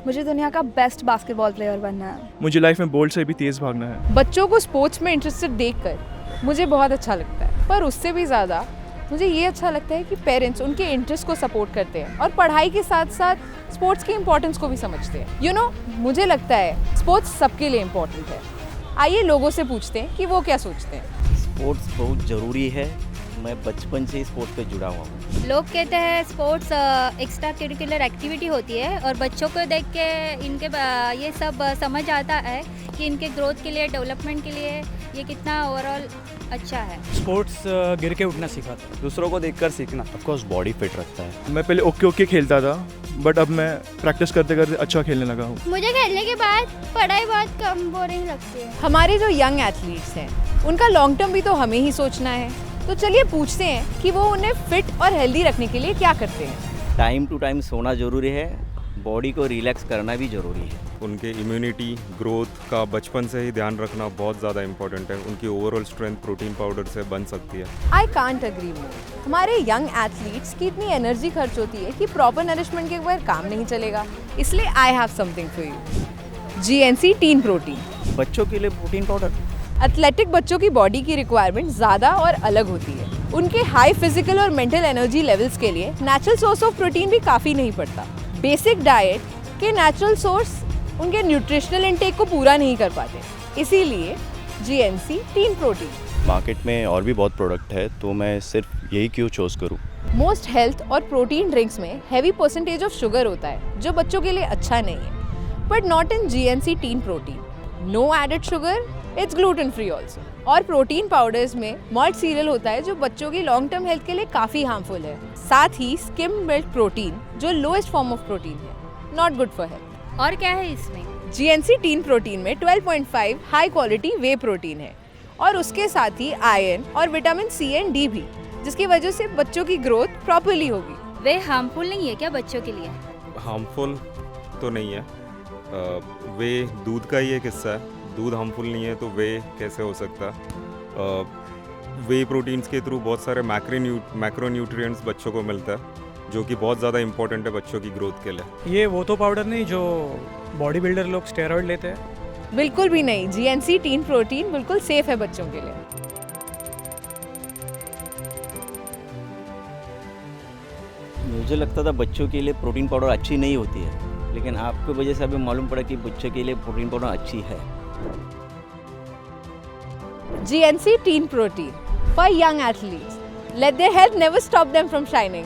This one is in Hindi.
मुझे दुनिया का बेस्ट बास्केटबॉल प्लेयर बनना है। मुझे लाइफ में बोल्ट से भी तेज़ भागना है। बच्चों को स्पोर्ट्स में इंटरेस्टेड देखकर मुझे बहुत अच्छा लगता है, पर उससे भी ज़्यादा मुझे ये अच्छा लगता है कि पेरेंट्स उनके इंटरेस्ट को सपोर्ट करते हैं और पढ़ाई के साथ साथ स्पोर्ट्स की इम्पोर्टेंस को भी समझते हैं। मुझे लगता है स्पोर्ट्स सबके लिए इम्पोर्टेंट है। आइए लोगों से पूछते हैं कि वो क्या सोचते हैं। स्पोर्ट्स बहुत ज़रूरी है। मैं बचपन से ही स्पोर्ट्स पे जुड़ा हुआ हूँ। लोग कहते हैं स्पोर्ट्स एक्स्ट्रा करिकुलर एक्टिविटी होती है और बच्चों को देख के इनके ये सब समझ आता है कि इनके ग्रोथ के लिए, डेवलपमेंट के लिए ये कितना ओवरऑल अच्छा है। स्पोर्ट्स गिर के उठना सिखाता है, दूसरों को देखकर सीखना। ऑफ कोर्स बॉडी फिट रखता है। मैं पहले ओके खेलता था, बट अब मैं प्रैक्टिस करते करते अच्छा खेलने लगा हूँ। मुझे खेलने के बाद पढ़ाई बहुत कम बोरिंग लगती है। हमारे जो यंग एथलीट्स हैं उनका लॉन्ग टर्म भी तो हमें ही सोचना है। तो चलिए पूछते हैं कि वो उन्हें फिट और हेल्दी रखने के लिए क्या करते हैं। टाइम टू टाइम सोना ज़रूरी है, बॉडी को रिलैक्स करना भी ज़रूरी है। उनके इम्यूनिटी ग्रोथ का बचपन से ही ध्यान रखना बहुत ज़्यादा इम्पोर्टेंट है। उनकी ओवरऑल स्ट्रेंथ प्रोटीन पाउडर से बन सकती है। आई कांट अग्री मोर। हमारे यंग एथलीट्स की इतनी एनर्जी खर्च होती है कि प्रॉपर नरिशमेंट के बगैर काम नहीं चलेगा। इसलिए I have something for you, GNC teen protein. बच्चों के लिए प्रोटीन पाउडर। एथलेटिक बच्चों की बॉडी की रिक्वायरमेंट ज़्यादा और अलग होती है। उनके हाई फिजिकल और मेंटल एनर्जी लेवल्स के लिए नेचुरल सोर्स ऑफ प्रोटीन भी काफ़ी नहीं पड़ता। बेसिक डाइट के नेचुरल सोर्स उनके न्यूट्रिशनल इनटेक को पूरा नहीं कर पाते, इसीलिए GNC टीन प्रोटीन। मार्केट में और भी बहुत प्रोडक्ट है, तो मैं सिर्फ यही क्यों चूज़ करूँ। मोस्ट हेल्थ और प्रोटीन ड्रिंक्स में हैवी परसेंटेज ऑफ शुगर होता है जो बच्चों के लिए अच्छा नहीं है, but not in GNC teen protein. No added sugar, it's gluten free also. और प्रोटीन पाउडर्स में मल्ट सीरियल होता है जो बच्चों की लॉन्ग टर्म हेल्थ के लिए काफ़ी हार्मफुल है। साथ ही स्किम मिल्क प्रोटीन जो लोएस्ट फॉर्म ऑफ प्रोटीन है, नॉट गुड फॉर हेल्थ। और क्या है इसमें? GNC टीन प्रोटीन में 12.5 हाई क्वालिटी वे प्रोटीन है और उसके साथ ही आयरन और विटामिन C एंड D भी, जिसकी वजह से बच्चों की ग्रोथ प्रॉपर्ली होगी। वे हार्मफुल नहीं है क्या बच्चों के लिए? हार्मफुल तो नहीं है। वे दूध का ही एक हिस्सा है। दूध हार्मफुल नहीं है तो वे कैसे हो सकता। वे प्रोटीन्स के थ्रू बहुत सारे मैक्रोन्यूट्रिएंट्स बच्चों को मिलता है, जो कि बहुत ज़्यादा इंपॉर्टेंट है बच्चों की ग्रोथ के लिए। ये वो तो पाउडर नहीं जो बॉडी बिल्डर लोग स्टेरॉइड लेते हैं। बिल्कुल भी नहीं, GNC टीन प्रोटीन बिल्कुल सेफ है बच्चों के लिए। मुझे लगता था बच्चों के लिए प्रोटीन पाउडर अच्छी नहीं होती है, लेकिन आपकी वजह से अभी मालूम पड़ा कि बच्चों के लिए प्रोटीन पाउडर अच्छी है। GNC teen protein for young athletes. Let their health never stop them from shining.